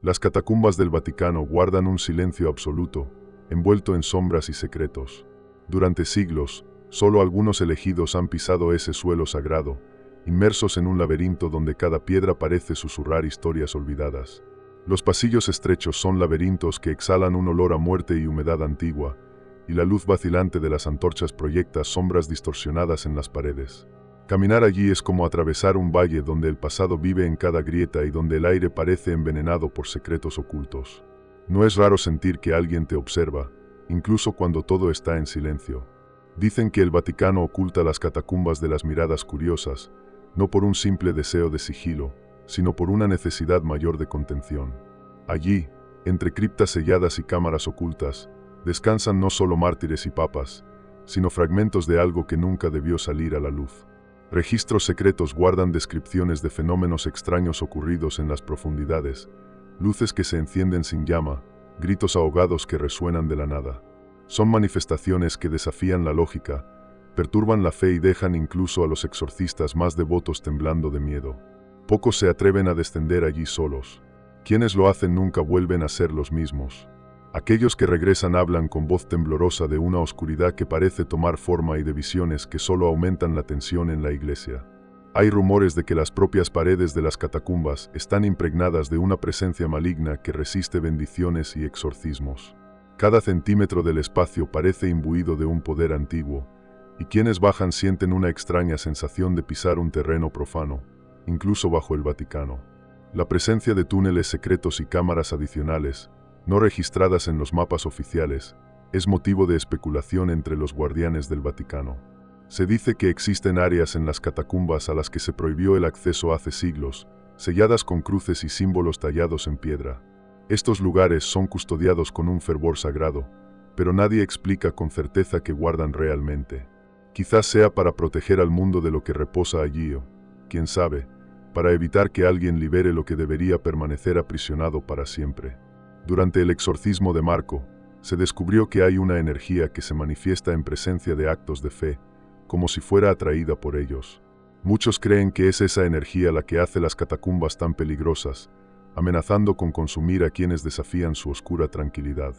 Las catacumbas del Vaticano guardan un silencio absoluto, envuelto en sombras y secretos. Durante siglos, solo algunos elegidos han pisado ese suelo sagrado, inmersos en un laberinto donde cada piedra parece susurrar historias olvidadas. Los pasillos estrechos son laberintos que exhalan un olor a muerte y humedad antigua, y la luz vacilante de las antorchas proyecta sombras distorsionadas en las paredes. Caminar allí es como atravesar un valle donde el pasado vive en cada grieta y donde el aire parece envenenado por secretos ocultos. No es raro sentir que alguien te observa, incluso cuando todo está en silencio. Dicen que el Vaticano oculta las catacumbas de las miradas curiosas, no por un simple deseo de sigilo, sino por una necesidad mayor de contención. Allí, entre criptas selladas y cámaras ocultas, descansan no solo mártires y papas, sino fragmentos de algo que nunca debió salir a la luz. Registros secretos guardan descripciones de fenómenos extraños ocurridos en las profundidades, luces que se encienden sin llama, gritos ahogados que resuenan de la nada. Son manifestaciones que desafían la lógica, perturban la fe y dejan incluso a los exorcistas más devotos temblando de miedo. Pocos se atreven a descender allí solos. Quienes lo hacen nunca vuelven a ser los mismos. Aquellos que regresan hablan con voz temblorosa de una oscuridad que parece tomar forma y de visiones que solo aumentan la tensión en la iglesia. Hay rumores de que las propias paredes de las catacumbas están impregnadas de una presencia maligna que resiste bendiciones y exorcismos. Cada centímetro del espacio parece imbuido de un poder antiguo, y quienes bajan sienten una extraña sensación de pisar un terreno profano, incluso bajo el Vaticano. La presencia de túneles secretos y cámaras adicionales, no registradas en los mapas oficiales, es motivo de especulación entre los guardianes del Vaticano. Se dice que existen áreas en las catacumbas a las que se prohibió el acceso hace siglos, selladas con cruces y símbolos tallados en piedra. Estos lugares son custodiados con un fervor sagrado, pero nadie explica con certeza qué guardan realmente. Quizás sea para proteger al mundo de lo que reposa allí o, quién sabe, para evitar que alguien libere lo que debería permanecer aprisionado para siempre. Durante el exorcismo de Marco, se descubrió que hay una energía que se manifiesta en presencia de actos de fe, como si fuera atraída por ellos. Muchos creen que es esa energía la que hace las catacumbas tan peligrosas, amenazando con consumir a quienes desafían su oscura tranquilidad.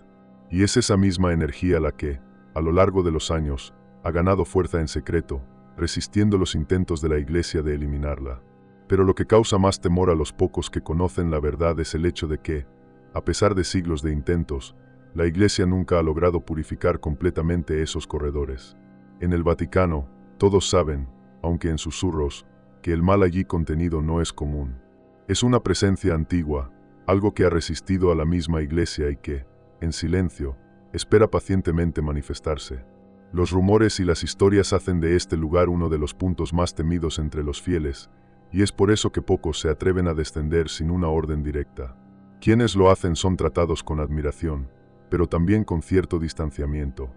Y es esa misma energía la que, a lo largo de los años, ha ganado fuerza en secreto, resistiendo los intentos de la Iglesia de eliminarla. Pero lo que causa más temor a los pocos que conocen la verdad es el hecho de que, a pesar de siglos de intentos, la Iglesia nunca ha logrado purificar completamente esos corredores. En el Vaticano, todos saben, aunque en susurros, que el mal allí contenido no es común. Es una presencia antigua, algo que ha resistido a la misma Iglesia y que, en silencio, espera pacientemente manifestarse. Los rumores y las historias hacen de este lugar uno de los puntos más temidos entre los fieles, y es por eso que pocos se atreven a descender sin una orden directa. Quienes lo hacen son tratados con admiración, pero también con cierto distanciamiento.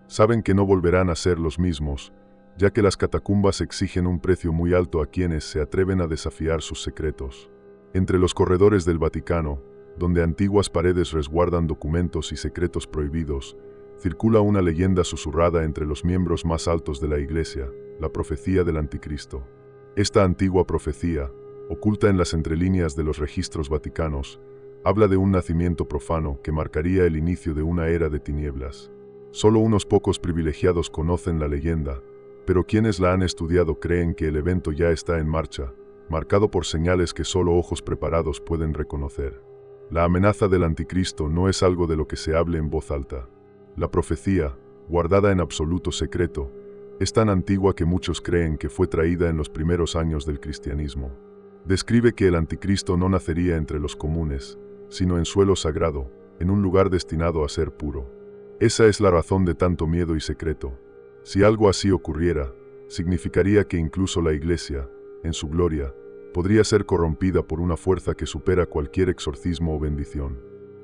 Saben que no volverán a ser los mismos, ya que las catacumbas exigen un precio muy alto a quienes se atreven a desafiar sus secretos. Entre los corredores del Vaticano, donde antiguas paredes resguardan documentos y secretos prohibidos, circula una leyenda susurrada entre los miembros más altos de la Iglesia, la profecía del Anticristo. Esta antigua profecía, oculta en las entrelíneas de los registros vaticanos, habla de un nacimiento profano que marcaría el inicio de una era de tinieblas. Solo unos pocos privilegiados conocen la leyenda, pero quienes la han estudiado creen que el evento ya está en marcha, marcado por señales que solo ojos preparados pueden reconocer. La amenaza del Anticristo no es algo de lo que se hable en voz alta. La profecía, guardada en absoluto secreto, es tan antigua que muchos creen que fue traída en los primeros años del cristianismo. Describe que el Anticristo no nacería entre los comunes, sino en suelo sagrado, en un lugar destinado a ser puro. Esa es la razón de tanto miedo y secreto. Si algo así ocurriera, significaría que incluso la Iglesia, en su gloria, podría ser corrompida por una fuerza que supera cualquier exorcismo o bendición.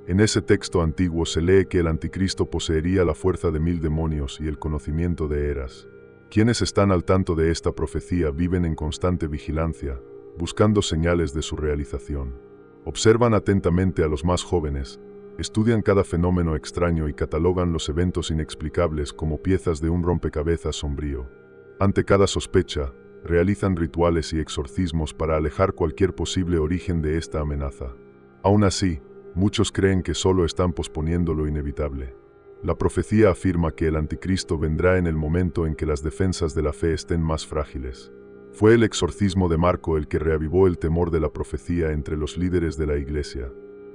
En ese texto antiguo se lee que el Anticristo poseería la fuerza de 1000 demonios y el conocimiento de eras. Quienes están al tanto de esta profecía viven en constante vigilancia, buscando señales de su realización. Observan atentamente a los más jóvenes, estudian cada fenómeno extraño y catalogan los eventos inexplicables como piezas de un rompecabezas sombrío. Ante cada sospecha, realizan rituales y exorcismos para alejar cualquier posible origen de esta amenaza. Aún así, Muchos creen que solo están posponiendo lo inevitable. La profecía afirma que el anticristo vendrá en el momento en que las defensas de la fe estén más frágiles. Fue el exorcismo de Marco el que reavivó el temor de la profecía entre los líderes de la iglesia.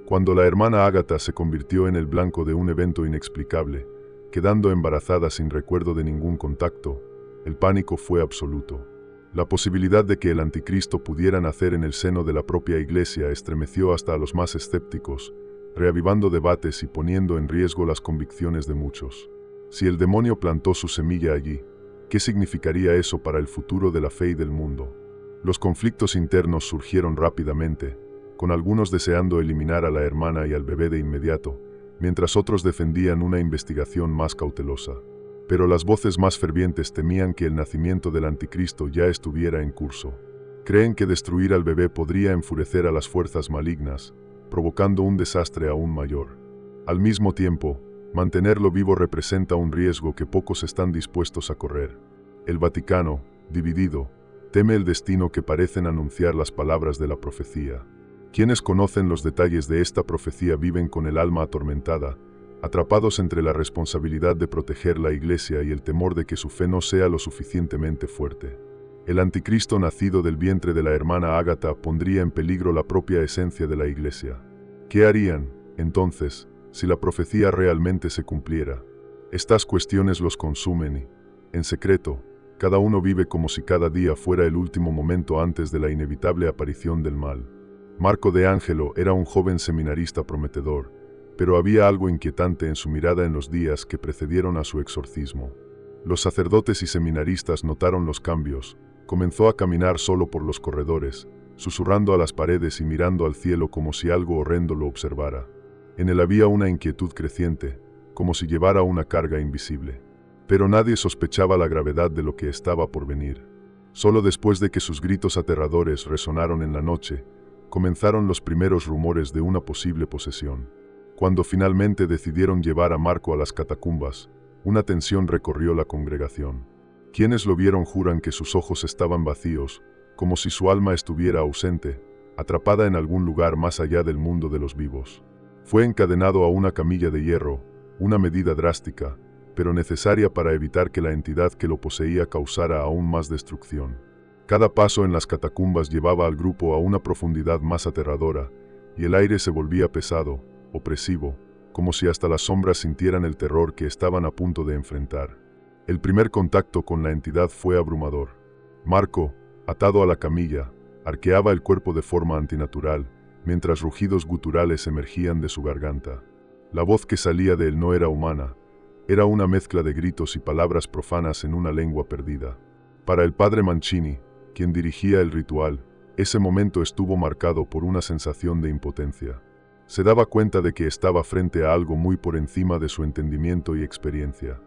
Cuando la hermana Ágata se convirtió en el blanco de un evento inexplicable, quedando embarazada sin recuerdo de ningún contacto, el pánico fue absoluto. La posibilidad de que el anticristo pudiera nacer en el seno de la propia iglesia estremeció hasta a los más escépticos, reavivando debates y poniendo en riesgo las convicciones de muchos. Si el demonio plantó su semilla allí, ¿qué significaría eso para el futuro de la fe y del mundo? Los conflictos internos surgieron rápidamente, con algunos deseando eliminar a la hermana y al bebé de inmediato, mientras otros defendían una investigación más cautelosa. Pero las voces más fervientes temían que el nacimiento del anticristo ya estuviera en curso. Creen que destruir al bebé podría enfurecer a las fuerzas malignas, provocando un desastre aún mayor. Al mismo tiempo, mantenerlo vivo representa un riesgo que pocos están dispuestos a correr. El Vaticano, dividido, teme el destino que parecen anunciar las palabras de la profecía. Quienes conocen los detalles de esta profecía viven con el alma atormentada, atrapados entre la responsabilidad de proteger la iglesia y el temor de que su fe no sea lo suficientemente fuerte. El anticristo nacido del vientre de la hermana Ágata pondría en peligro la propia esencia de la iglesia. ¿Qué harían, entonces, si la profecía realmente se cumpliera? Estas cuestiones los consumen y, en secreto, cada uno vive como si cada día fuera el último momento antes de la inevitable aparición del mal. Marco de Angelo era un joven seminarista prometedor, pero había algo inquietante en su mirada en los días que precedieron a su exorcismo. Los sacerdotes y seminaristas notaron los cambios. Comenzó a caminar solo por los corredores, susurrando a las paredes y mirando al cielo como si algo horrendo lo observara. En él había una inquietud creciente, como si llevara una carga invisible. Pero nadie sospechaba la gravedad de lo que estaba por venir. Solo después de que sus gritos aterradores resonaron en la noche, comenzaron los primeros rumores de una posible posesión. Cuando finalmente decidieron llevar a Marco a las catacumbas, una tensión recorrió la congregación. Quienes lo vieron juran que sus ojos estaban vacíos, como si su alma estuviera ausente, atrapada en algún lugar más allá del mundo de los vivos. Fue encadenado a una camilla de hierro, una medida drástica, pero necesaria para evitar que la entidad que lo poseía causara aún más destrucción. Cada paso en las catacumbas llevaba al grupo a una profundidad más aterradora, y el aire se volvía pesado, opresivo, como si hasta las sombras sintieran el terror que estaban a punto de enfrentar. El primer contacto con la entidad fue abrumador. Marco, atado a la camilla, arqueaba el cuerpo de forma antinatural, mientras rugidos guturales emergían de su garganta. La voz que salía de él no era humana, era una mezcla de gritos y palabras profanas en una lengua perdida. Para el padre Mancini, quien dirigía el ritual, ese momento estuvo marcado por una sensación de impotencia. Se daba cuenta de que estaba frente a algo muy por encima de su entendimiento y experiencia.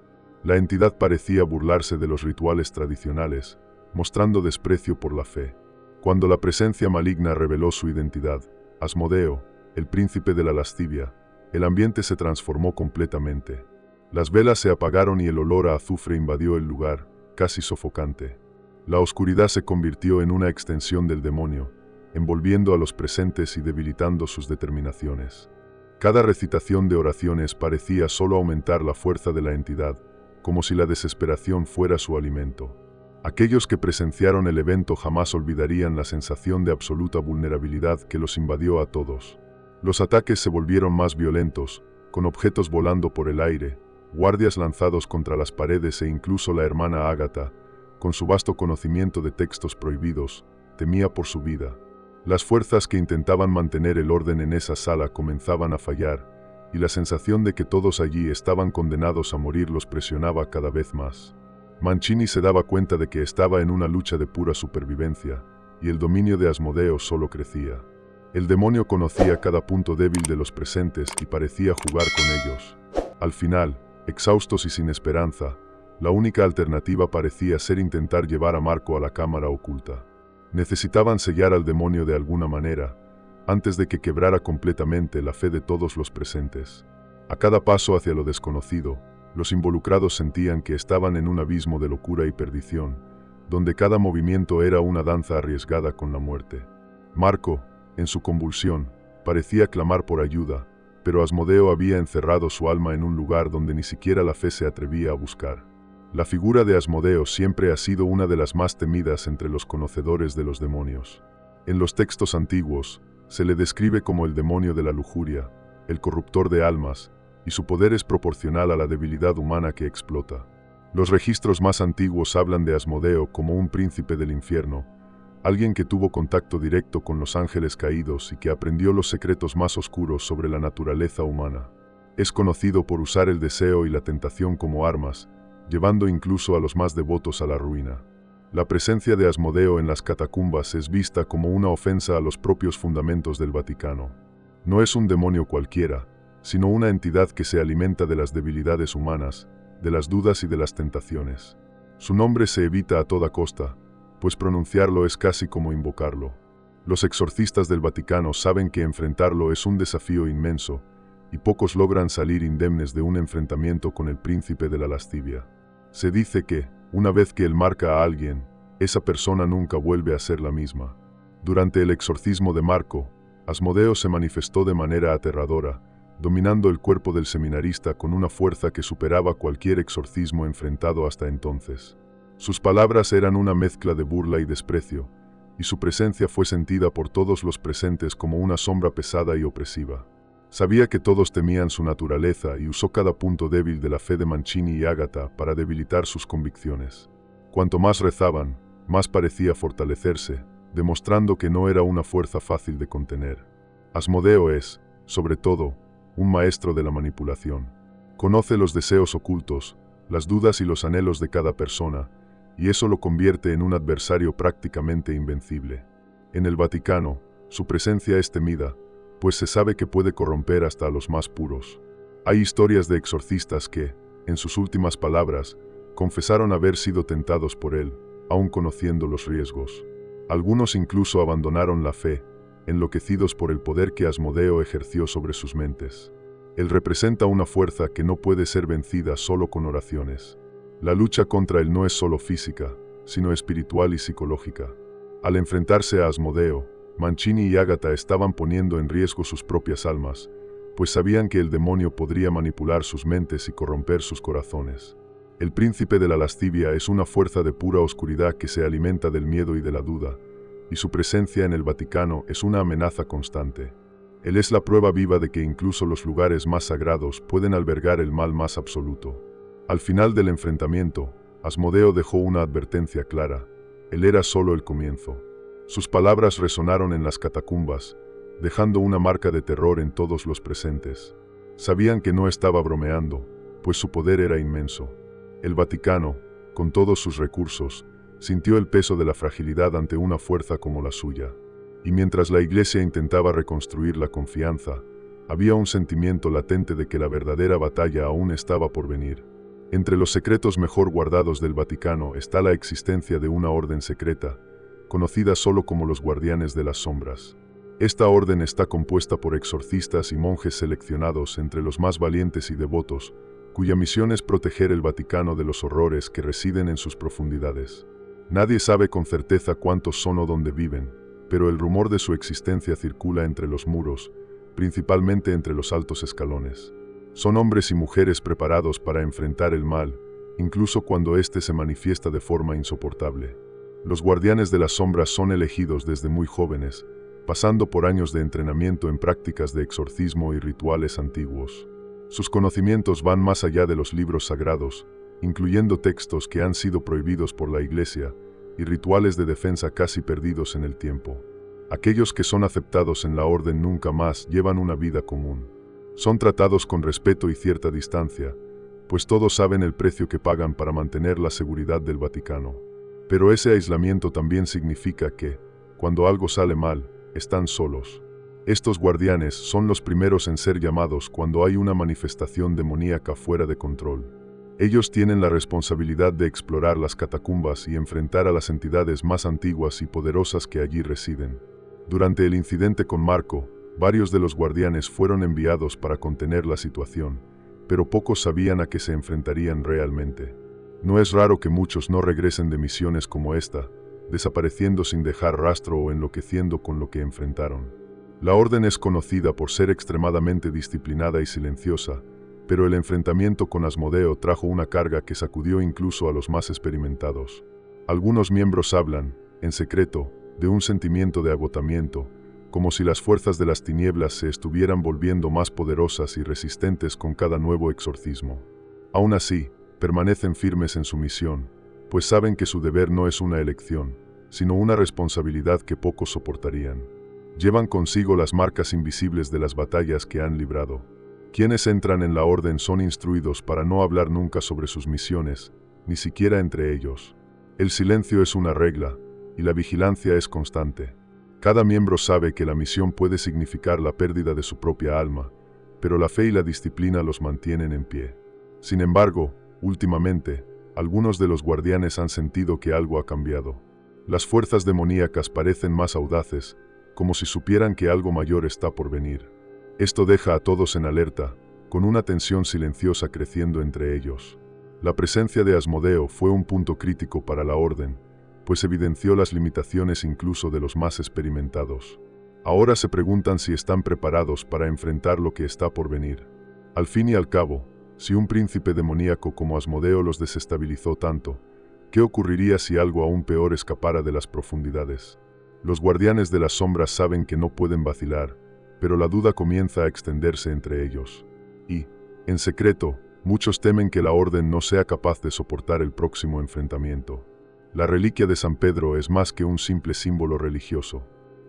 La entidad parecía burlarse de los rituales tradicionales, mostrando desprecio por la fe. Cuando la presencia maligna reveló su identidad, Asmodeo, el príncipe de la lascivia, el ambiente se transformó completamente. Las velas se apagaron y el olor a azufre invadió el lugar, casi sofocante. La oscuridad se convirtió en una extensión del demonio, envolviendo a los presentes y debilitando sus determinaciones. Cada recitación de oraciones parecía solo aumentar la fuerza de la entidad, como si la desesperación fuera su alimento. Aquellos que presenciaron el evento jamás olvidarían la sensación de absoluta vulnerabilidad que los invadió a todos. Los ataques se volvieron más violentos, con objetos volando por el aire, guardias lanzados contra las paredes e incluso la hermana Ágata, con su vasto conocimiento de textos prohibidos, temía por su vida. Las fuerzas que intentaban mantener el orden en esa sala comenzaban a fallar, y la sensación de que todos allí estaban condenados a morir los presionaba cada vez más. Mancini se daba cuenta de que estaba en una lucha de pura supervivencia, y el dominio de Asmodeo solo crecía. El demonio conocía cada punto débil de los presentes y parecía jugar con ellos. Al final, exhaustos y sin esperanza, la única alternativa parecía ser intentar llevar a Marco a la cámara oculta. Necesitaban sellar al demonio de alguna manera, antes de que quebrara completamente la fe de todos los presentes. A cada paso hacia lo desconocido, los involucrados sentían que estaban en un abismo de locura y perdición, donde cada movimiento era una danza arriesgada con la muerte. Marco, en su convulsión, parecía clamar por ayuda, pero Asmodeo había encerrado su alma en un lugar donde ni siquiera la fe se atrevía a buscar. La figura de Asmodeo siempre ha sido una de las más temidas entre los conocedores de los demonios. En los textos antiguos, se le describe como el demonio de la lujuria, el corruptor de almas, y su poder es proporcional a la debilidad humana que explota. Los registros más antiguos hablan de Asmodeo como un príncipe del infierno, alguien que tuvo contacto directo con los ángeles caídos y que aprendió los secretos más oscuros sobre la naturaleza humana. Es conocido por usar el deseo y la tentación como armas, llevando incluso a los más devotos a la ruina. La presencia de Asmodeo en las catacumbas es vista como una ofensa a los propios fundamentos del Vaticano. No es un demonio cualquiera, sino una entidad que se alimenta de las debilidades humanas, de las dudas y de las tentaciones. Su nombre se evita a toda costa, pues pronunciarlo es casi como invocarlo. Los exorcistas del Vaticano saben que enfrentarlo es un desafío inmenso, y pocos logran salir indemnes de un enfrentamiento con el príncipe de la lascivia. Se dice que, una vez que él marca a alguien, esa persona nunca vuelve a ser la misma. Durante el exorcismo de Marco, Asmodeo se manifestó de manera aterradora, dominando el cuerpo del seminarista con una fuerza que superaba cualquier exorcismo enfrentado hasta entonces. Sus palabras eran una mezcla de burla y desprecio, y su presencia fue sentida por todos los presentes como una sombra pesada y opresiva. Sabía que todos temían su naturaleza y usó cada punto débil de la fe de Mancini y Ágata para debilitar sus convicciones. Cuanto más rezaban, más parecía fortalecerse, demostrando que no era una fuerza fácil de contener. Asmodeo es, sobre todo, un maestro de la manipulación. Conoce los deseos ocultos, las dudas y los anhelos de cada persona, y eso lo convierte en un adversario prácticamente invencible. En el Vaticano, su presencia es temida, pues se sabe que puede corromper hasta a los más puros. Hay historias de exorcistas que, en sus últimas palabras, confesaron haber sido tentados por él, aun conociendo los riesgos. Algunos incluso abandonaron la fe, enloquecidos por el poder que Asmodeo ejerció sobre sus mentes. Él representa una fuerza que no puede ser vencida solo con oraciones. La lucha contra él no es solo física, sino espiritual y psicológica. Al enfrentarse a Asmodeo, Mancini y Ágata estaban poniendo en riesgo sus propias almas, pues sabían que el demonio podría manipular sus mentes y corromper sus corazones. El príncipe de la lascivia es una fuerza de pura oscuridad que se alimenta del miedo y de la duda, y su presencia en el Vaticano es una amenaza constante. Él es la prueba viva de que incluso los lugares más sagrados pueden albergar el mal más absoluto. Al final del enfrentamiento, Asmodeo dejó una advertencia clara: él era solo el comienzo. Sus palabras resonaron en las catacumbas, dejando una marca de terror en todos los presentes. Sabían que no estaba bromeando, pues su poder era inmenso. El Vaticano, con todos sus recursos, sintió el peso de la fragilidad ante una fuerza como la suya. Y mientras la Iglesia intentaba reconstruir la confianza, había un sentimiento latente de que la verdadera batalla aún estaba por venir. Entre los secretos mejor guardados del Vaticano está la existencia de una orden secreta, conocida solo como los Guardianes de las Sombras. Esta orden está compuesta por exorcistas y monjes seleccionados entre los más valientes y devotos, cuya misión es proteger el Vaticano de los horrores que residen en sus profundidades. Nadie sabe con certeza cuántos son o dónde viven, pero el rumor de su existencia circula entre los muros, principalmente entre los altos escalones. Son hombres y mujeres preparados para enfrentar el mal, incluso cuando éste se manifiesta de forma insoportable. Los guardianes de las sombras son elegidos desde muy jóvenes, pasando por años de entrenamiento en prácticas de exorcismo y rituales antiguos. Sus conocimientos van más allá de los libros sagrados, incluyendo textos que han sido prohibidos por la Iglesia y rituales de defensa casi perdidos en el tiempo. Aquellos que son aceptados en la orden nunca más llevan una vida común. Son tratados con respeto y cierta distancia, pues todos saben el precio que pagan para mantener la seguridad del Vaticano. Pero ese aislamiento también significa que, cuando algo sale mal, están solos. Estos guardianes son los primeros en ser llamados cuando hay una manifestación demoníaca fuera de control. Ellos tienen la responsabilidad de explorar las catacumbas y enfrentar a las entidades más antiguas y poderosas que allí residen. Durante el incidente con Marco, varios de los guardianes fueron enviados para contener la situación, pero pocos sabían a qué se enfrentarían realmente. No es raro que muchos no regresen de misiones como esta, desapareciendo sin dejar rastro o enloqueciendo con lo que enfrentaron. La orden es conocida por ser extremadamente disciplinada y silenciosa, pero el enfrentamiento con Asmodeo trajo una carga que sacudió incluso a los más experimentados. Algunos miembros hablan, en secreto, de un sentimiento de agotamiento, como si las fuerzas de las tinieblas se estuvieran volviendo más poderosas y resistentes con cada nuevo exorcismo. Aún así, permanecen firmes en su misión, pues saben que su deber no es una elección, sino una responsabilidad que pocos soportarían. Llevan consigo las marcas invisibles de las batallas que han librado. Quienes entran en la orden son instruidos para no hablar nunca sobre sus misiones, ni siquiera entre ellos. El silencio es una regla, y la vigilancia es constante. Cada miembro sabe que la misión puede significar la pérdida de su propia alma, pero la fe y la disciplina los mantienen en pie. Sin embargo, últimamente, algunos de los guardianes han sentido que algo ha cambiado. Las fuerzas demoníacas parecen más audaces, como si supieran que algo mayor está por venir. Esto deja a todos en alerta, con una tensión silenciosa creciendo entre ellos. La presencia de Asmodeo fue un punto crítico para la orden, pues evidenció las limitaciones incluso de los más experimentados. Ahora se preguntan si están preparados para enfrentar lo que está por venir. Al fin y al cabo, si un príncipe demoníaco como Asmodeo los desestabilizó tanto, ¿qué ocurriría si algo aún peor escapara de las profundidades? Los guardianes de las sombras saben que no pueden vacilar, pero la duda comienza a extenderse entre ellos. Y, en secreto, muchos temen que la orden no sea capaz de soportar el próximo enfrentamiento. La reliquia de San Pedro es más que un simple símbolo religioso.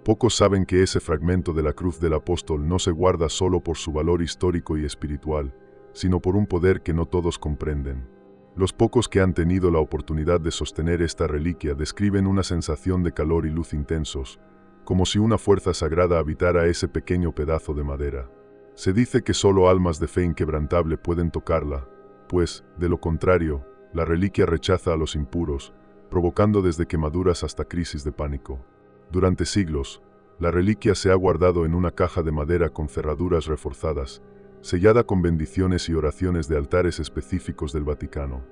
Pocos saben que ese fragmento de la cruz del apóstol no se guarda solo por su valor histórico y espiritual, sino por un poder que no todos comprenden. Los pocos que han tenido la oportunidad de sostener esta reliquia describen una sensación de calor y luz intensos, como si una fuerza sagrada habitara ese pequeño pedazo de madera. Se dice que solo almas de fe inquebrantable pueden tocarla, pues, de lo contrario, la reliquia rechaza a los impuros, provocando desde quemaduras hasta crisis de pánico. Durante siglos, la reliquia se ha guardado en una caja de madera con cerraduras reforzadas, sellada con bendiciones y oraciones de altares específicos del Vaticano.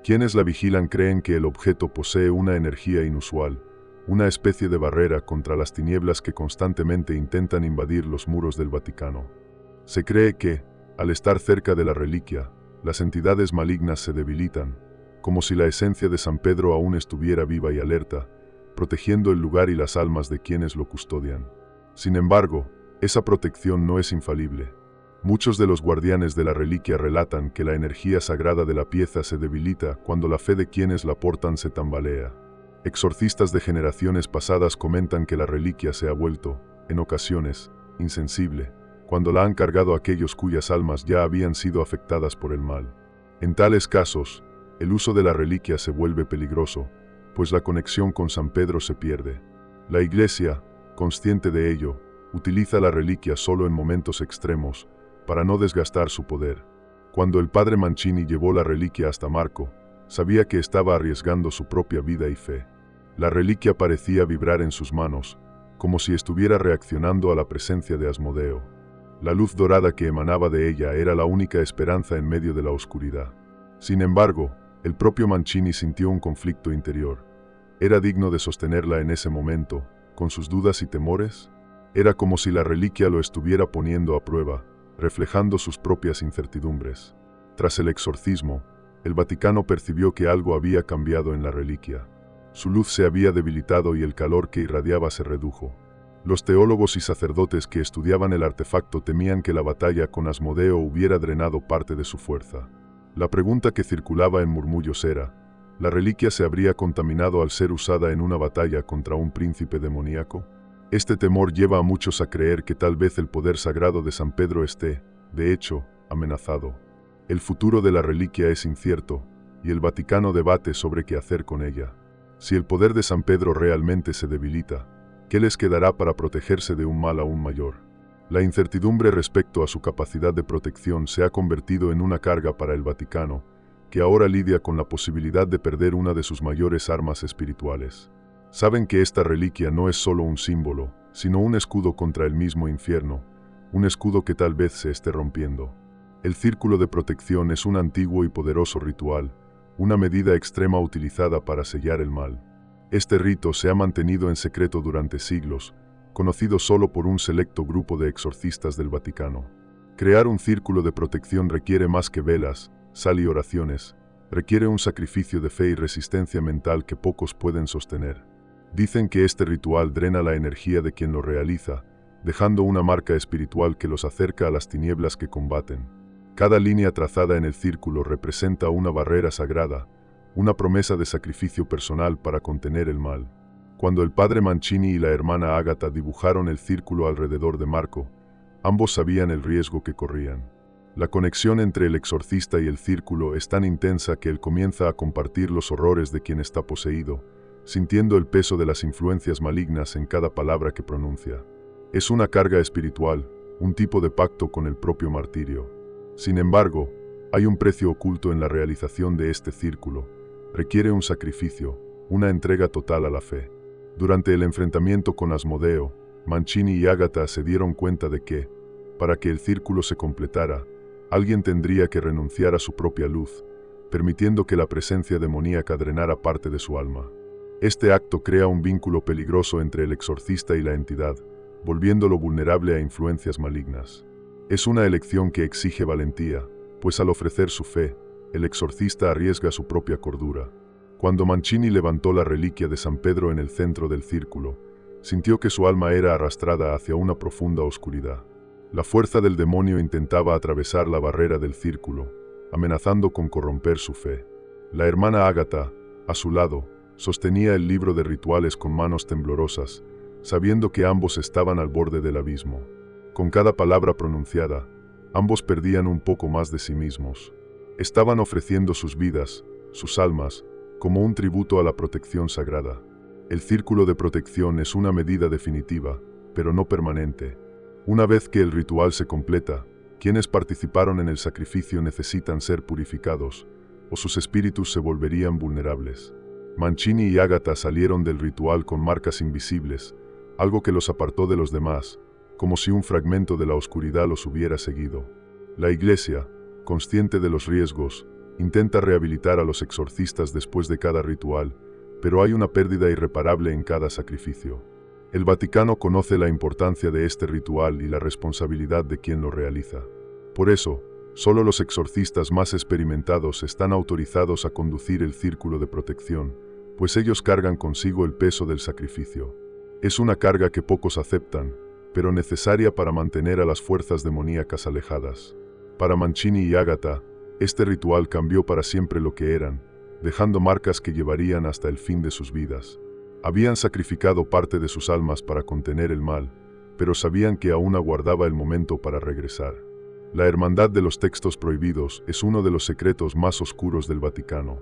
Quienes la vigilan creen que el objeto posee una energía inusual, una especie de barrera contra las tinieblas que constantemente intentan invadir los muros del Vaticano. Se cree que, al estar cerca de la reliquia, las entidades malignas se debilitan, como si la esencia de San Pedro aún estuviera viva y alerta, protegiendo el lugar y las almas de quienes lo custodian. Sin embargo, esa protección no es infalible. Muchos de los guardianes de la reliquia relatan que la energía sagrada de la pieza se debilita cuando la fe de quienes la portan se tambalea. Exorcistas de generaciones pasadas comentan que la reliquia se ha vuelto, en ocasiones, insensible, cuando la han cargado aquellos cuyas almas ya habían sido afectadas por el mal. En tales casos, el uso de la reliquia se vuelve peligroso, pues la conexión con San Pedro se pierde. La Iglesia, consciente de ello, utiliza la reliquia solo en momentos extremos, para no desgastar su poder. Cuando el padre Mancini llevó la reliquia hasta Marco, sabía que estaba arriesgando su propia vida y fe. La reliquia parecía vibrar en sus manos, como si estuviera reaccionando a la presencia de Asmodeo. La luz dorada que emanaba de ella era la única esperanza en medio de la oscuridad. Sin embargo, el propio Mancini sintió un conflicto interior. ¿Era digno de sostenerla en ese momento, con sus dudas y temores? Era como si la reliquia lo estuviera poniendo a prueba, reflejando sus propias incertidumbres. Tras el exorcismo, el Vaticano percibió que algo había cambiado en la reliquia. Su luz se había debilitado y el calor que irradiaba se redujo. Los teólogos y sacerdotes que estudiaban el artefacto temían que la batalla con Asmodeo hubiera drenado parte de su fuerza. La pregunta que circulaba en murmullos era, ¿la reliquia se habría contaminado al ser usada en una batalla contra un príncipe demoníaco? Este temor lleva a muchos a creer que tal vez el poder sagrado de San Pedro esté, de hecho, amenazado. El futuro de la reliquia es incierto, y el Vaticano debate sobre qué hacer con ella. Si el poder de San Pedro realmente se debilita, ¿qué les quedará para protegerse de un mal aún mayor? La incertidumbre respecto a su capacidad de protección se ha convertido en una carga para el Vaticano, que ahora lidia con la posibilidad de perder una de sus mayores armas espirituales. Saben que esta reliquia no es solo un símbolo, sino un escudo contra el mismo infierno, un escudo que tal vez se esté rompiendo. El círculo de protección es un antiguo y poderoso ritual, una medida extrema utilizada para sellar el mal. Este rito se ha mantenido en secreto durante siglos, conocido solo por un selecto grupo de exorcistas del Vaticano. Crear un círculo de protección requiere más que velas, sal y oraciones. Requiere un sacrificio de fe y resistencia mental que pocos pueden sostener. Dicen que este ritual drena la energía de quien lo realiza, dejando una marca espiritual que los acerca a las tinieblas que combaten. Cada línea trazada en el círculo representa una barrera sagrada, una promesa de sacrificio personal para contener el mal. Cuando el padre Mancini y la hermana Ágata dibujaron el círculo alrededor de Marco, ambos sabían el riesgo que corrían. La conexión entre el exorcista y el círculo es tan intensa que él comienza a compartir los horrores de quien está poseído, sintiendo el peso de las influencias malignas en cada palabra que pronuncia. Es una carga espiritual, un tipo de pacto con el propio martirio. Sin embargo, hay un precio oculto en la realización de este círculo. Requiere un sacrificio, una entrega total a la fe. Durante el enfrentamiento con Asmodeo, Mancini y Ágata se dieron cuenta de que, para que el círculo se completara, alguien tendría que renunciar a su propia luz, permitiendo que la presencia demoníaca drenara parte de su alma. Este acto crea un vínculo peligroso entre el exorcista y la entidad, volviéndolo vulnerable a influencias malignas. Es una elección que exige valentía, pues al ofrecer su fe, el exorcista arriesga su propia cordura. Cuando Mancini levantó la reliquia de San Pedro en el centro del círculo, sintió que su alma era arrastrada hacia una profunda oscuridad. La fuerza del demonio intentaba atravesar la barrera del círculo, amenazando con corromper su fe. La hermana Ágata, a su lado, sostenía el libro de rituales con manos temblorosas, sabiendo que ambos estaban al borde del abismo. Con cada palabra pronunciada, ambos perdían un poco más de sí mismos. Estaban ofreciendo sus vidas, sus almas, como un tributo a la protección sagrada. El círculo de protección es una medida definitiva, pero no permanente. Una vez que el ritual se completa, quienes participaron en el sacrificio necesitan ser purificados, o sus espíritus se volverían vulnerables. Mancini y Ágata salieron del ritual con marcas invisibles, algo que los apartó de los demás, como si un fragmento de la oscuridad los hubiera seguido. La Iglesia, consciente de los riesgos, intenta rehabilitar a los exorcistas después de cada ritual, pero hay una pérdida irreparable en cada sacrificio. El Vaticano conoce la importancia de este ritual y la responsabilidad de quien lo realiza. Por eso, solo los exorcistas más experimentados están autorizados a conducir el círculo de protección, pues ellos cargan consigo el peso del sacrificio. Es una carga que pocos aceptan, pero necesaria para mantener a las fuerzas demoníacas alejadas. Para Mancini y Ágata, este ritual cambió para siempre lo que eran, dejando marcas que llevarían hasta el fin de sus vidas. Habían sacrificado parte de sus almas para contener el mal, pero sabían que aún aguardaba el momento para regresar. La Hermandad de los Textos Prohibidos es uno de los secretos más oscuros del Vaticano.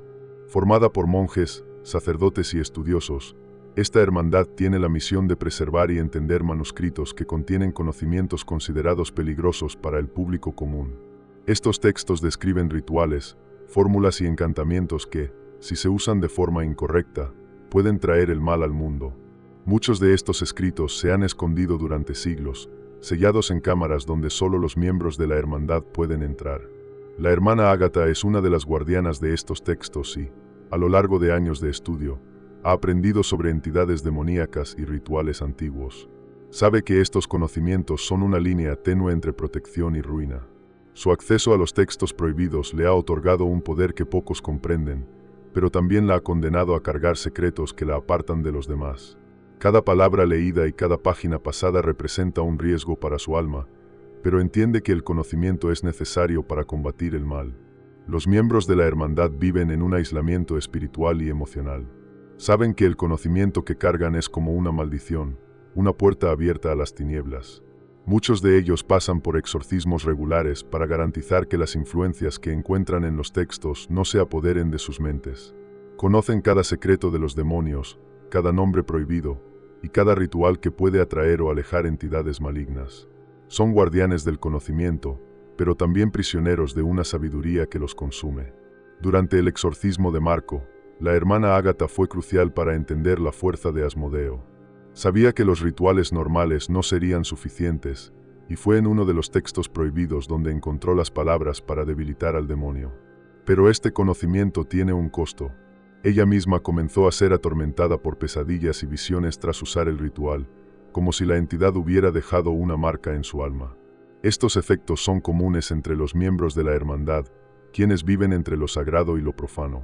Formada por monjes, sacerdotes y estudiosos, esta hermandad tiene la misión de preservar y entender manuscritos que contienen conocimientos considerados peligrosos para el público común. Estos textos describen rituales, fórmulas y encantamientos que, si se usan de forma incorrecta, pueden traer el mal al mundo. Muchos de estos escritos se han escondido durante siglos, sellados en cámaras donde solo los miembros de la hermandad pueden entrar. La hermana Ágata es una de las guardianas de estos textos y, a lo largo de años de estudio, ha aprendido sobre entidades demoníacas y rituales antiguos. Sabe que estos conocimientos son una línea tenue entre protección y ruina. Su acceso a los textos prohibidos le ha otorgado un poder que pocos comprenden, pero también la ha condenado a cargar secretos que la apartan de los demás. Cada palabra leída y cada página pasada representa un riesgo para su alma, pero entiende que el conocimiento es necesario para combatir el mal. Los miembros de la hermandad viven en un aislamiento espiritual y emocional. Saben que el conocimiento que cargan es como una maldición, una puerta abierta a las tinieblas. Muchos de ellos pasan por exorcismos regulares para garantizar que las influencias que encuentran en los textos no se apoderen de sus mentes. Conocen cada secreto de los demonios, cada nombre prohibido, y cada ritual que puede atraer o alejar entidades malignas. Son guardianes del conocimiento, pero también prisioneros de una sabiduría que los consume. Durante el exorcismo de Marco, la hermana Ágata fue crucial para entender la fuerza de Asmodeo. Sabía que los rituales normales no serían suficientes, y fue en uno de los textos prohibidos donde encontró las palabras para debilitar al demonio. Pero este conocimiento tiene un costo. Ella misma comenzó a ser atormentada por pesadillas y visiones tras usar el ritual, como si la entidad hubiera dejado una marca en su alma. Estos efectos son comunes entre los miembros de la hermandad, quienes viven entre lo sagrado y lo profano.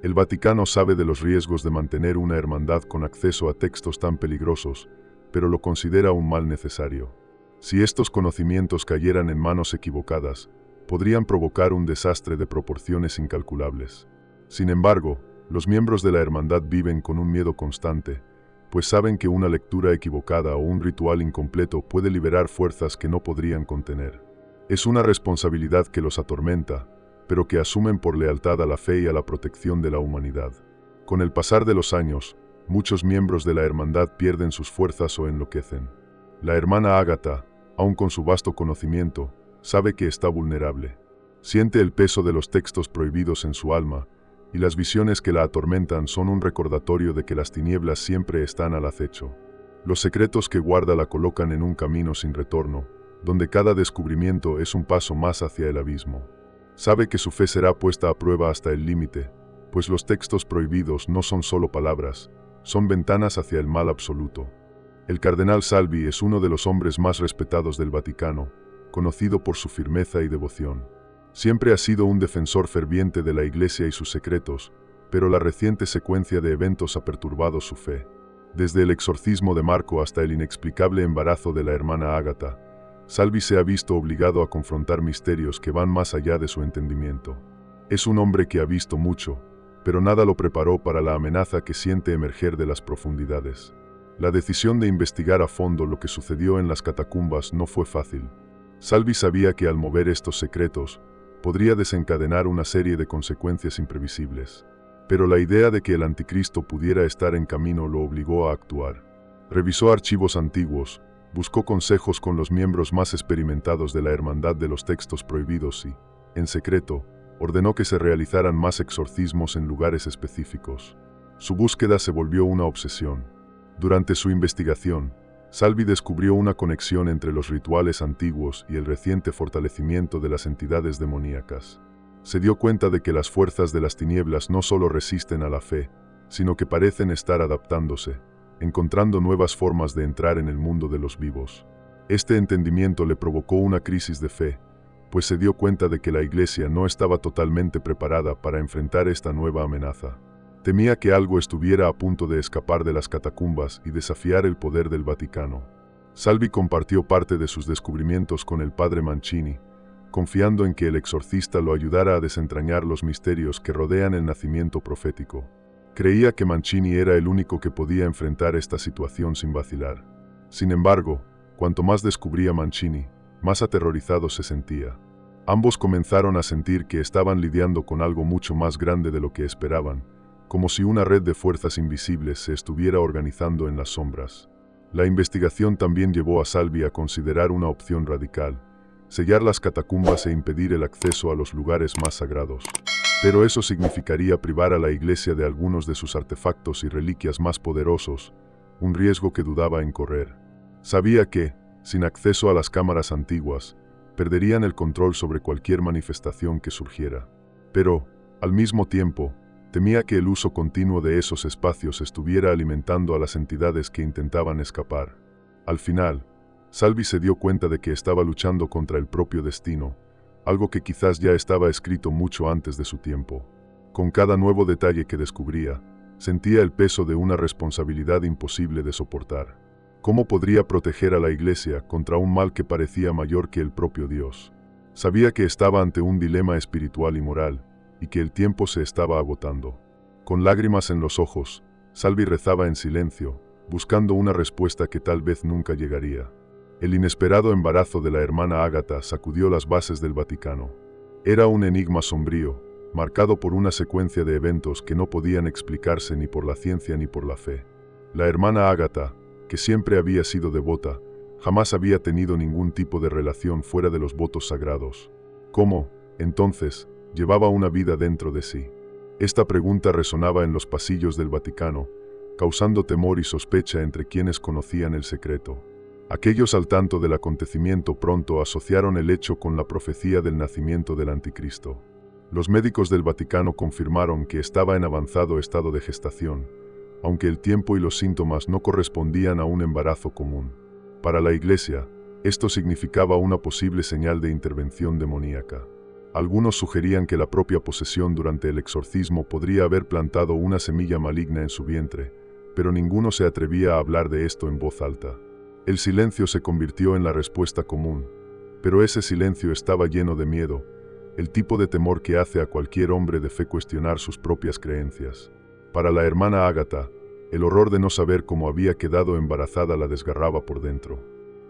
El Vaticano sabe de los riesgos de mantener una hermandad con acceso a textos tan peligrosos, pero lo considera un mal necesario. Si estos conocimientos cayeran en manos equivocadas, podrían provocar un desastre de proporciones incalculables. Sin embargo, los miembros de la hermandad viven con un miedo constante, pues saben que una lectura equivocada o un ritual incompleto puede liberar fuerzas que no podrían contener. Es una responsabilidad que los atormenta, pero que asumen por lealtad a la fe y a la protección de la humanidad. Con el pasar de los años, muchos miembros de la hermandad pierden sus fuerzas o enloquecen. La hermana Ágata, aun con su vasto conocimiento, sabe que está vulnerable. Siente el peso de los textos prohibidos en su alma, y las visiones que la atormentan son un recordatorio de que las tinieblas siempre están al acecho. Los secretos que guarda la colocan en un camino sin retorno, donde cada descubrimiento es un paso más hacia el abismo. Sabe que su fe será puesta a prueba hasta el límite, pues los textos prohibidos no son solo palabras, son ventanas hacia el mal absoluto. El cardenal Salvi es uno de los hombres más respetados del Vaticano, conocido por su firmeza y devoción. Siempre ha sido un defensor ferviente de la Iglesia y sus secretos, pero la reciente secuencia de eventos ha perturbado su fe. Desde el exorcismo de Marco hasta el inexplicable embarazo de la hermana Ágata, Salvi se ha visto obligado a confrontar misterios que van más allá de su entendimiento. Es un hombre que ha visto mucho, pero nada lo preparó para la amenaza que siente emerger de las profundidades. La decisión de investigar a fondo lo que sucedió en las catacumbas no fue fácil. Salvi sabía que al mover estos secretos, podría desencadenar una serie de consecuencias imprevisibles. Pero la idea de que el anticristo pudiera estar en camino lo obligó a actuar. Revisó archivos antiguos, buscó consejos con los miembros más experimentados de la Hermandad de los Textos Prohibidos y, en secreto, ordenó que se realizaran más exorcismos en lugares específicos. Su búsqueda se volvió una obsesión. Durante su investigación, Salvi descubrió una conexión entre los rituales antiguos y el reciente fortalecimiento de las entidades demoníacas. Se dio cuenta de que las fuerzas de las tinieblas no solo resisten a la fe, sino que parecen estar adaptándose, encontrando nuevas formas de entrar en el mundo de los vivos. Este entendimiento le provocó una crisis de fe, pues se dio cuenta de que la Iglesia no estaba totalmente preparada para enfrentar esta nueva amenaza. Temía que algo estuviera a punto de escapar de las catacumbas y desafiar el poder del Vaticano. Salvi compartió parte de sus descubrimientos con el padre Mancini, confiando en que el exorcista lo ayudara a desentrañar los misterios que rodean el nacimiento profético. Creía que Mancini era el único que podía enfrentar esta situación sin vacilar. Sin embargo, cuanto más descubría Mancini, más aterrorizado se sentía. Ambos comenzaron a sentir que estaban lidiando con algo mucho más grande de lo que esperaban, como si una red de fuerzas invisibles se estuviera organizando en las sombras. La investigación también llevó a Salvi a considerar una opción radical: sellar las catacumbas e impedir el acceso a los lugares más sagrados. Pero eso significaría privar a la Iglesia de algunos de sus artefactos y reliquias más poderosos, un riesgo que dudaba en correr. Sabía que, sin acceso a las cámaras antiguas, perderían el control sobre cualquier manifestación que surgiera. Pero, al mismo tiempo, temía que el uso continuo de esos espacios estuviera alimentando a las entidades que intentaban escapar. Al final, Salvi se dio cuenta de que estaba luchando contra el propio destino, algo que quizás ya estaba escrito mucho antes de su tiempo. Con cada nuevo detalle que descubría, sentía el peso de una responsabilidad imposible de soportar. ¿Cómo podría proteger a la Iglesia contra un mal que parecía mayor que el propio Dios? Sabía que estaba ante un dilema espiritual y moral, y que el tiempo se estaba agotando. Con lágrimas en los ojos, Salvi rezaba en silencio, buscando una respuesta que tal vez nunca llegaría. El inesperado embarazo de la hermana Ágata sacudió las bases del Vaticano. Era un enigma sombrío, marcado por una secuencia de eventos que no podían explicarse ni por la ciencia ni por la fe. La hermana Ágata, que siempre había sido devota, jamás había tenido ningún tipo de relación fuera de los votos sagrados. ¿Cómo, entonces, llevaba una vida dentro de sí? Esta pregunta resonaba en los pasillos del Vaticano, causando temor y sospecha entre quienes conocían el secreto. Aquellos al tanto del acontecimiento pronto asociaron el hecho con la profecía del nacimiento del anticristo. Los médicos del Vaticano confirmaron que estaba en avanzado estado de gestación, aunque el tiempo y los síntomas no correspondían a un embarazo común. Para la Iglesia, esto significaba una posible señal de intervención demoníaca. Algunos sugerían que la propia posesión durante el exorcismo podría haber plantado una semilla maligna en su vientre, pero ninguno se atrevía a hablar de esto en voz alta. El silencio se convirtió en la respuesta común, pero ese silencio estaba lleno de miedo, el tipo de temor que hace a cualquier hombre de fe cuestionar sus propias creencias. Para la hermana Ágata, el horror de no saber cómo había quedado embarazada la desgarraba por dentro.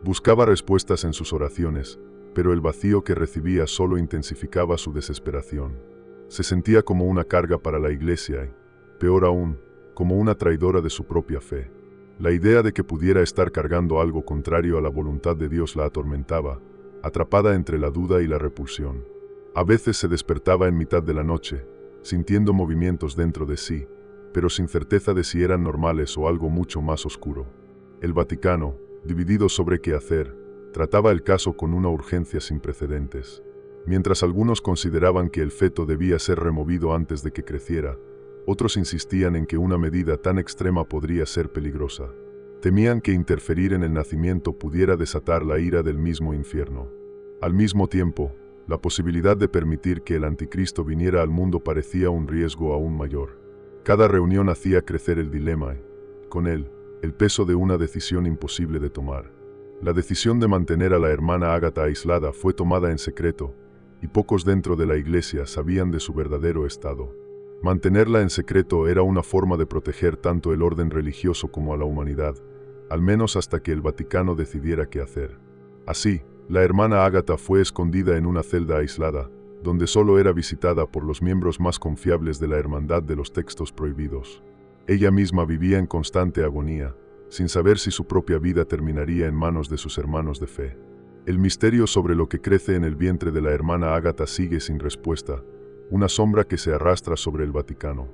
Buscaba respuestas en sus oraciones, pero el vacío que recibía solo intensificaba su desesperación. Se sentía como una carga para la Iglesia y, peor aún, como una traidora de su propia fe. La idea de que pudiera estar cargando algo contrario a la voluntad de Dios la atormentaba, atrapada entre la duda y la repulsión. A veces se despertaba en mitad de la noche, sintiendo movimientos dentro de sí, pero sin certeza de si eran normales o algo mucho más oscuro. El Vaticano, dividido sobre qué hacer, trataba el caso con una urgencia sin precedentes. Mientras algunos consideraban que el feto debía ser removido antes de que creciera, otros insistían en que una medida tan extrema podría ser peligrosa. Temían que interferir en el nacimiento pudiera desatar la ira del mismo infierno. Al mismo tiempo, la posibilidad de permitir que el anticristo viniera al mundo parecía un riesgo aún mayor. Cada reunión hacía crecer el dilema y, con él, el peso de una decisión imposible de tomar. La decisión de mantener a la hermana Ágata aislada fue tomada en secreto, y pocos dentro de la Iglesia sabían de su verdadero estado. Mantenerla en secreto era una forma de proteger tanto el orden religioso como a la humanidad, al menos hasta que el Vaticano decidiera qué hacer. Así, la hermana Ágata fue escondida en una celda aislada, donde solo era visitada por los miembros más confiables de la Hermandad de los Textos Prohibidos. Ella misma vivía en constante agonía, sin saber si su propia vida terminaría en manos de sus hermanos de fe. El misterio sobre lo que crece en el vientre de la hermana Ágata sigue sin respuesta, una sombra que se arrastra sobre el Vaticano.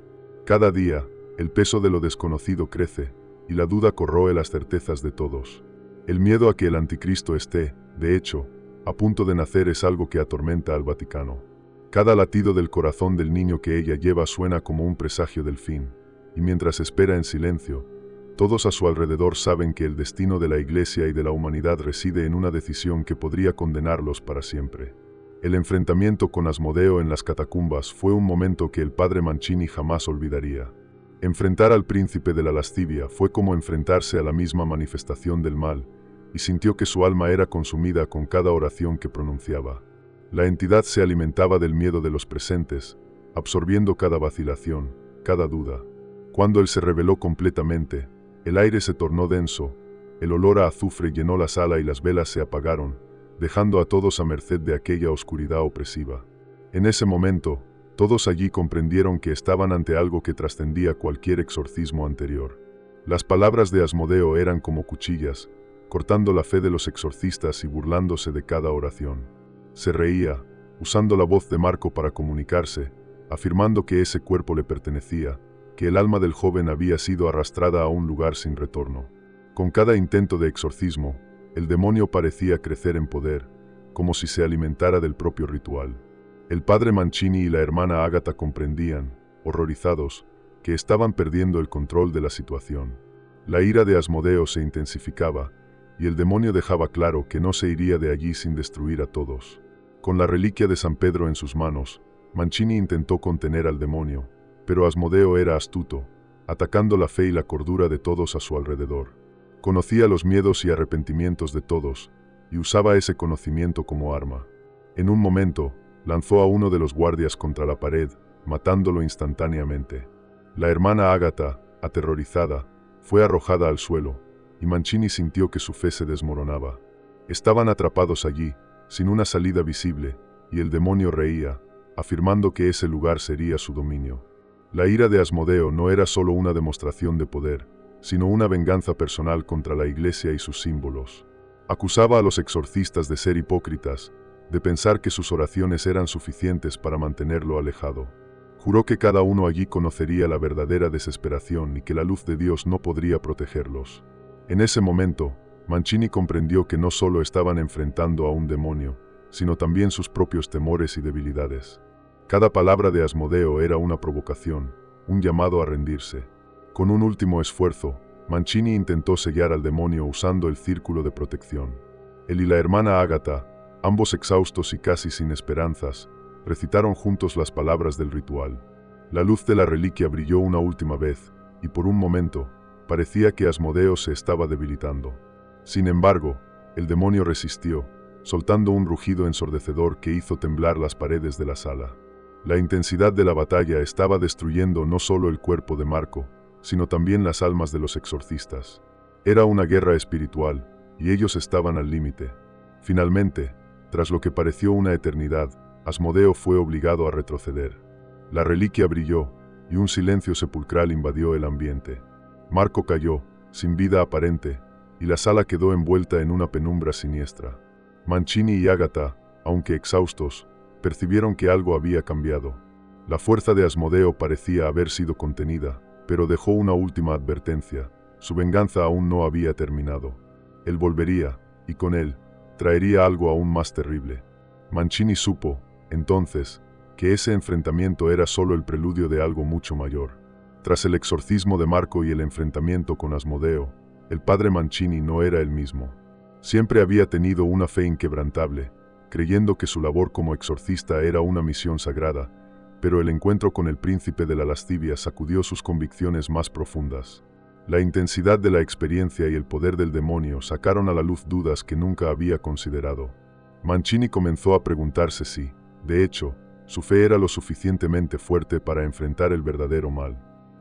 Cada día, el peso de lo desconocido crece, y la duda corroe las certezas de todos. El miedo a que el anticristo esté, de hecho, a punto de nacer es algo que atormenta al Vaticano. Cada latido del corazón del niño que ella lleva suena como un presagio del fin, y mientras espera en silencio, todos a su alrededor saben que el destino de la Iglesia y de la humanidad reside en una decisión que podría condenarlos para siempre. El enfrentamiento con Asmodeo en las catacumbas fue un momento que el padre Mancini jamás olvidaría. Enfrentar al príncipe de la lascivia fue como enfrentarse a la misma manifestación del mal, y sintió que su alma era consumida con cada oración que pronunciaba. La entidad se alimentaba del miedo de los presentes, absorbiendo cada vacilación, cada duda. Cuando él se reveló completamente, el aire se tornó denso, el olor a azufre llenó la sala y las velas se apagaron, dejando a todos a merced de aquella oscuridad opresiva. En ese momento, todos allí comprendieron que estaban ante algo que trascendía cualquier exorcismo anterior. Las palabras de Asmodeo eran como cuchillas, cortando la fe de los exorcistas y burlándose de cada oración. Se reía, usando la voz de Marco para comunicarse, afirmando que ese cuerpo le pertenecía, que el alma del joven había sido arrastrada a un lugar sin retorno. Con cada intento de exorcismo, el demonio parecía crecer en poder, como si se alimentara del propio ritual. El padre Mancini y la hermana Ágata comprendían, horrorizados, que estaban perdiendo el control de la situación. La ira de Asmodeo se intensificaba, y el demonio dejaba claro que no se iría de allí sin destruir a todos. Con la reliquia de San Pedro en sus manos, Mancini intentó contener al demonio, pero Asmodeo era astuto, atacando la fe y la cordura de todos a su alrededor. Conocía los miedos y arrepentimientos de todos, y usaba ese conocimiento como arma. En un momento, lanzó a uno de los guardias contra la pared, matándolo instantáneamente. La hermana Ágata, aterrorizada, fue arrojada al suelo, y Mancini sintió que su fe se desmoronaba. Estaban atrapados allí, sin una salida visible, y el demonio reía, afirmando que ese lugar sería su dominio. La ira de Asmodeo no era solo una demostración de poder, sino una venganza personal contra la Iglesia y sus símbolos. Acusaba a los exorcistas de ser hipócritas, de pensar que sus oraciones eran suficientes para mantenerlo alejado. Juró que cada uno allí conocería la verdadera desesperación y que la luz de Dios no podría protegerlos. En ese momento, Mancini comprendió que no solo estaban enfrentando a un demonio, sino también sus propios temores y debilidades. Cada palabra de Asmodeo era una provocación, un llamado a rendirse. Con un último esfuerzo, Mancini intentó sellar al demonio usando el círculo de protección. Él y la hermana Ágata, ambos exhaustos y casi sin esperanzas, recitaron juntos las palabras del ritual. La luz de la reliquia brilló una última vez, y por un momento, parecía que Asmodeo se estaba debilitando. Sin embargo, el demonio resistió, soltando un rugido ensordecedor que hizo temblar las paredes de la sala. La intensidad de la batalla estaba destruyendo no solo el cuerpo de Marco, sino también las almas de los exorcistas. Era una guerra espiritual, y ellos estaban al límite. Finalmente, tras lo que pareció una eternidad, Asmodeo fue obligado a retroceder. La reliquia brilló, y un silencio sepulcral invadió el ambiente. Marco cayó, sin vida aparente, y la sala quedó envuelta en una penumbra siniestra. Mancini y Ágata, aunque exhaustos, percibieron que algo había cambiado. La fuerza de Asmodeo parecía haber sido contenida, pero dejó una última advertencia: su venganza aún no había terminado. Él volvería, y con él, traería algo aún más terrible. Mancini supo, entonces, que ese enfrentamiento era solo el preludio de algo mucho mayor. Tras el exorcismo de Marco y el enfrentamiento con Asmodeo, el padre Mancini no era el mismo. Siempre había tenido una fe inquebrantable, creyendo que su labor como exorcista era una misión sagrada, pero el encuentro con el príncipe de la lascivia sacudió sus convicciones más profundas. La intensidad de la experiencia y el poder del demonio sacaron a la luz dudas que nunca había considerado. Mancini comenzó a preguntarse si, de hecho, su fe era lo suficientemente fuerte para enfrentar el verdadero mal.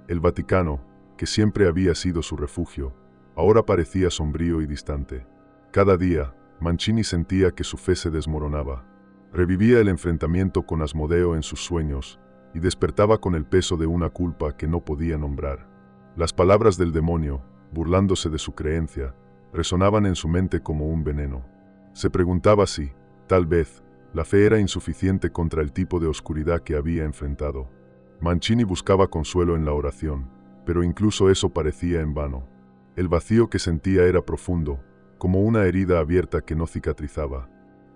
El Vaticano, que siempre había sido su refugio, ahora parecía sombrío y distante. Cada día, Mancini sentía que su fe se desmoronaba. Revivía el enfrentamiento con Asmodeo en sus sueños, y despertaba con el peso de una culpa que no podía nombrar. Las palabras del demonio, burlándose de su creencia, resonaban en su mente como un veneno. Se preguntaba si, tal vez, la fe era insuficiente contra el tipo de oscuridad que había enfrentado. Mancini buscaba consuelo en la oración, pero incluso eso parecía en vano. El vacío que sentía era profundo, como una herida abierta que no cicatrizaba.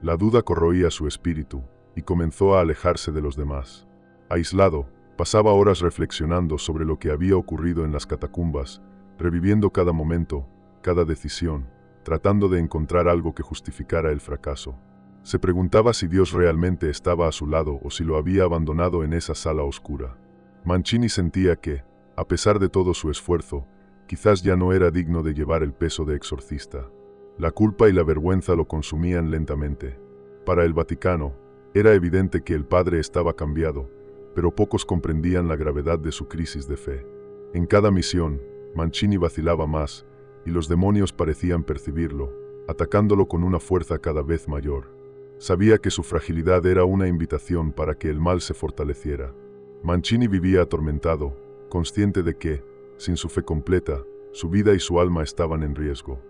La duda corroía su espíritu, y comenzó a alejarse de los demás. Aislado, pasaba horas reflexionando sobre lo que había ocurrido en las catacumbas, reviviendo cada momento, cada decisión, tratando de encontrar algo que justificara el fracaso. Se preguntaba si Dios realmente estaba a su lado o si lo había abandonado en esa sala oscura. Mancini sentía que, a pesar de todo su esfuerzo, quizás ya no era digno de llevar el peso de exorcista. La culpa y la vergüenza lo consumían lentamente. Para el Vaticano, era evidente que el padre estaba cambiado, pero pocos comprendían la gravedad de su crisis de fe. En cada misión, Mancini vacilaba más, y los demonios parecían percibirlo, atacándolo con una fuerza cada vez mayor. Sabía que su fragilidad era una invitación para que el mal se fortaleciera. Mancini vivía atormentado, consciente de que, sin su fe completa, su vida y su alma estaban en riesgo.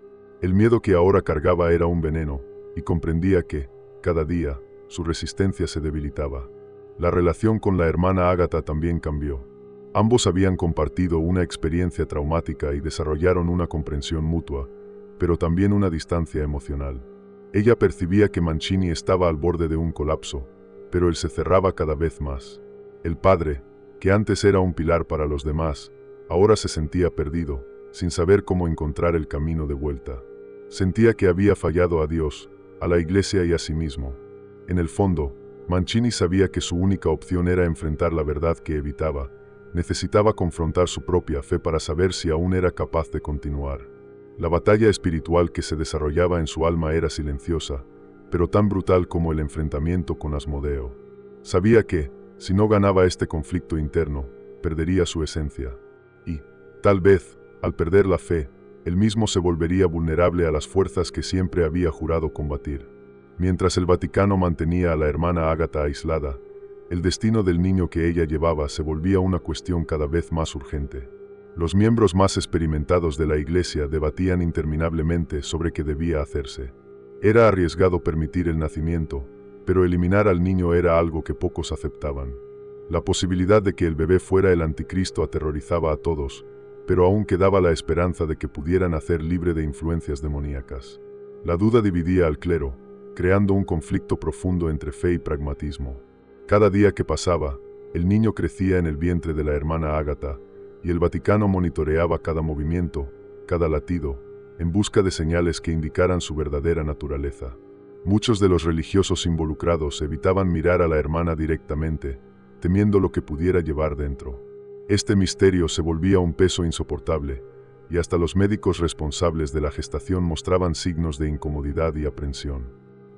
El miedo que ahora cargaba era un veneno, y comprendía que, cada día, su resistencia se debilitaba. La relación con la hermana Ágata también cambió. Ambos habían compartido una experiencia traumática y desarrollaron una comprensión mutua, pero también una distancia emocional. Ella percibía que Mancini estaba al borde de un colapso, pero él se cerraba cada vez más. El padre, que antes era un pilar para los demás, ahora se sentía perdido, sin saber cómo encontrar el camino de vuelta. Sentía que había fallado a Dios, a la Iglesia y a sí mismo. En el fondo, Mancini sabía que su única opción era enfrentar la verdad que evitaba. Necesitaba confrontar su propia fe para saber si aún era capaz de continuar. La batalla espiritual que se desarrollaba en su alma era silenciosa, pero tan brutal como el enfrentamiento con Asmodeo. Sabía que, si no ganaba este conflicto interno, perdería su esencia. Y, tal vez, al perder la fe, él mismo se volvería vulnerable a las fuerzas que siempre había jurado combatir. Mientras el Vaticano mantenía a la hermana Ágata aislada, el destino del niño que ella llevaba se volvía una cuestión cada vez más urgente. Los miembros más experimentados de la Iglesia debatían interminablemente sobre qué debía hacerse. Era arriesgado permitir el nacimiento, pero eliminar al niño era algo que pocos aceptaban. La posibilidad de que el bebé fuera el anticristo aterrorizaba a todos, pero aún quedaba la esperanza de que pudiera nacer libre de influencias demoníacas. La duda dividía al clero, creando un conflicto profundo entre fe y pragmatismo. Cada día que pasaba, el niño crecía en el vientre de la hermana Ágata, y el Vaticano monitoreaba cada movimiento, cada latido, en busca de señales que indicaran su verdadera naturaleza. Muchos de los religiosos involucrados evitaban mirar a la hermana directamente, temiendo lo que pudiera llevar dentro. Este misterio se volvía un peso insoportable, y hasta los médicos responsables de la gestación mostraban signos de incomodidad y aprensión.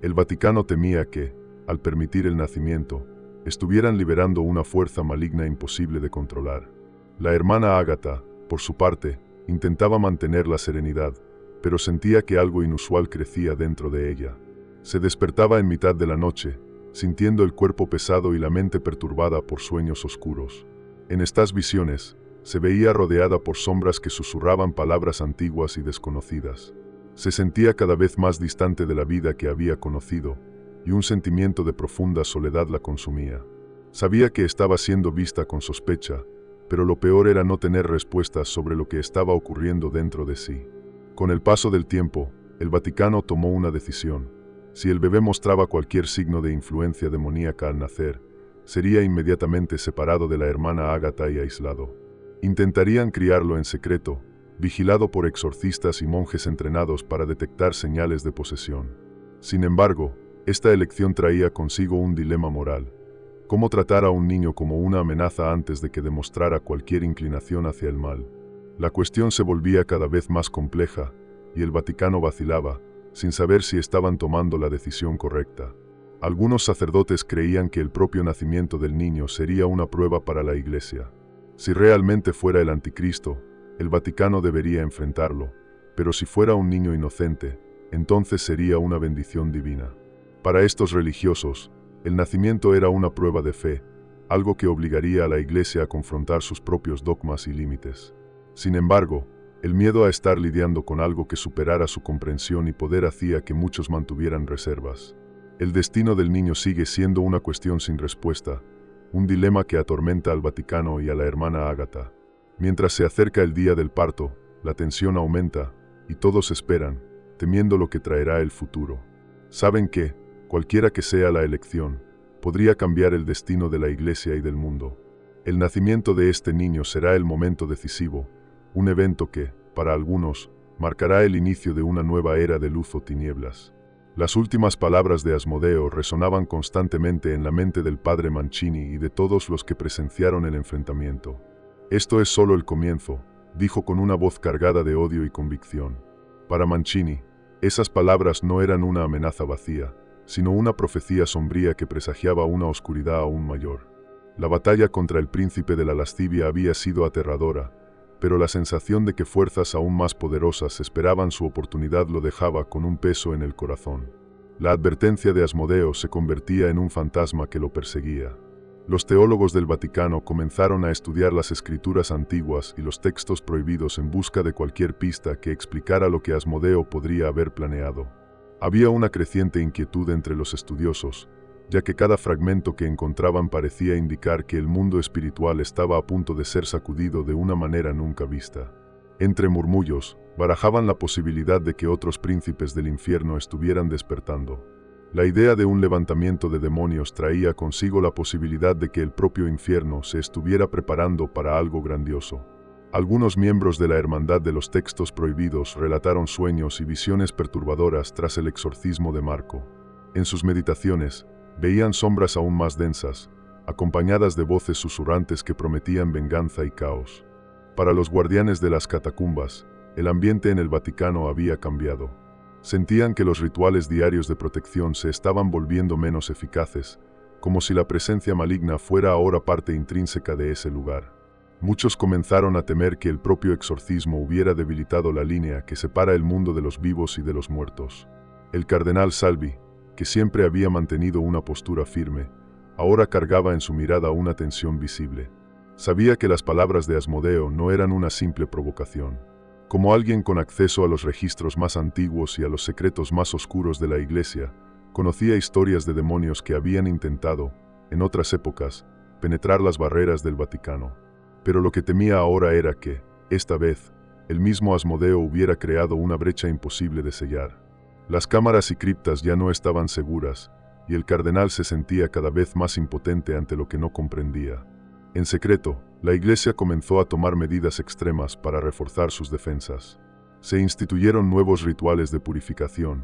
El Vaticano temía que, al permitir el nacimiento, estuvieran liberando una fuerza maligna imposible de controlar. La hermana Ágata, por su parte, intentaba mantener la serenidad, pero sentía que algo inusual crecía dentro de ella. Se despertaba en mitad de la noche, sintiendo el cuerpo pesado y la mente perturbada por sueños oscuros. En estas visiones, se veía rodeada por sombras que susurraban palabras antiguas y desconocidas. Se sentía cada vez más distante de la vida que había conocido, y un sentimiento de profunda soledad la consumía. Sabía que estaba siendo vista con sospecha, pero lo peor era no tener respuestas sobre lo que estaba ocurriendo dentro de sí. Con el paso del tiempo, el Vaticano tomó una decisión. Si el bebé mostraba cualquier signo de influencia demoníaca al nacer, sería inmediatamente separado de la hermana Ágata y aislado. Intentarían criarlo en secreto, vigilado por exorcistas y monjes entrenados para detectar señales de posesión. Sin embargo, esta elección traía consigo un dilema moral. ¿Cómo tratar a un niño como una amenaza antes de que demostrara cualquier inclinación hacia el mal? La cuestión se volvía cada vez más compleja, y el Vaticano vacilaba, sin saber si estaban tomando la decisión correcta. Algunos sacerdotes creían que el propio nacimiento del niño sería una prueba para la Iglesia. Si realmente fuera el anticristo, el Vaticano debería enfrentarlo, pero si fuera un niño inocente, entonces sería una bendición divina. Para estos religiosos, el nacimiento era una prueba de fe, algo que obligaría a la Iglesia a confrontar sus propios dogmas y límites. Sin embargo, el miedo a estar lidiando con algo que superara su comprensión y poder hacía que muchos mantuvieran reservas. El destino del niño sigue siendo una cuestión sin respuesta, un dilema que atormenta al Vaticano y a la hermana Ágata. Mientras se acerca el día del parto, la tensión aumenta, y todos esperan, temiendo lo que traerá el futuro. Saben que, cualquiera que sea la elección, podría cambiar el destino de la Iglesia y del mundo. El nacimiento de este niño será el momento decisivo, un evento que, para algunos, marcará el inicio de una nueva era de luz o tinieblas. Las últimas palabras de Asmodeo resonaban constantemente en la mente del padre Mancini y de todos los que presenciaron el enfrentamiento. «Esto es solo el comienzo», dijo con una voz cargada de odio y convicción. Para Mancini, esas palabras no eran una amenaza vacía, sino una profecía sombría que presagiaba una oscuridad aún mayor. La batalla contra el príncipe de la lascivia había sido aterradora, pero la sensación de que fuerzas aún más poderosas esperaban su oportunidad lo dejaba con un peso en el corazón. La advertencia de Asmodeo se convertía en un fantasma que lo perseguía. Los teólogos del Vaticano comenzaron a estudiar las escrituras antiguas y los textos prohibidos en busca de cualquier pista que explicara lo que Asmodeo podría haber planeado. Había una creciente inquietud entre los estudiosos, ya que cada fragmento que encontraban parecía indicar que el mundo espiritual estaba a punto de ser sacudido de una manera nunca vista. Entre murmullos, barajaban la posibilidad de que otros príncipes del infierno estuvieran despertando. La idea de un levantamiento de demonios traía consigo la posibilidad de que el propio infierno se estuviera preparando para algo grandioso. Algunos miembros de la Hermandad de los Textos Prohibidos relataron sueños y visiones perturbadoras tras el exorcismo de Marco. En sus meditaciones, veían sombras aún más densas, acompañadas de voces susurrantes que prometían venganza y caos. Para los guardianes de las catacumbas, el ambiente en el Vaticano había cambiado. Sentían que los rituales diarios de protección se estaban volviendo menos eficaces, como si la presencia maligna fuera ahora parte intrínseca de ese lugar. Muchos comenzaron a temer que el propio exorcismo hubiera debilitado la línea que separa el mundo de los vivos y de los muertos. El cardenal Salvi, que siempre había mantenido una postura firme, ahora cargaba en su mirada una tensión visible. Sabía que las palabras de Asmodeo no eran una simple provocación. Como alguien con acceso a los registros más antiguos y a los secretos más oscuros de la Iglesia, conocía historias de demonios que habían intentado, en otras épocas, penetrar las barreras del Vaticano. Pero lo que temía ahora era que, esta vez, el mismo Asmodeo hubiera creado una brecha imposible de sellar. Las cámaras y criptas ya no estaban seguras, y el cardenal se sentía cada vez más impotente ante lo que no comprendía. En secreto, la Iglesia comenzó a tomar medidas extremas para reforzar sus defensas. Se instituyeron nuevos rituales de purificación,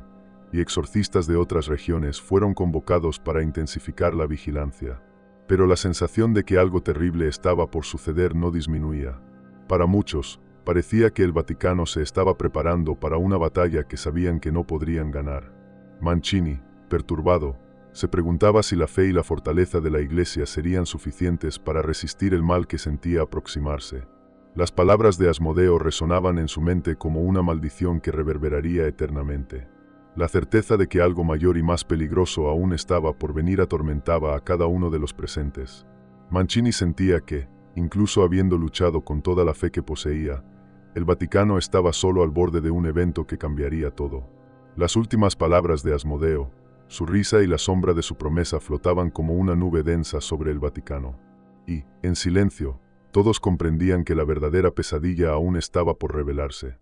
y exorcistas de otras regiones fueron convocados para intensificar la vigilancia. Pero la sensación de que algo terrible estaba por suceder no disminuía. Para muchos, parecía que el Vaticano se estaba preparando para una batalla que sabían que no podrían ganar. Mancini, perturbado, se preguntaba si la fe y la fortaleza de la Iglesia serían suficientes para resistir el mal que sentía aproximarse. Las palabras de Asmodeo resonaban en su mente como una maldición que reverberaría eternamente. La certeza de que algo mayor y más peligroso aún estaba por venir atormentaba a cada uno de los presentes. Mancini sentía que, incluso habiendo luchado con toda la fe que poseía, el Vaticano estaba solo al borde de un evento que cambiaría todo. Las últimas palabras de Asmodeo, su risa y la sombra de su promesa flotaban como una nube densa sobre el Vaticano. Y, en silencio, todos comprendían que la verdadera pesadilla aún estaba por revelarse.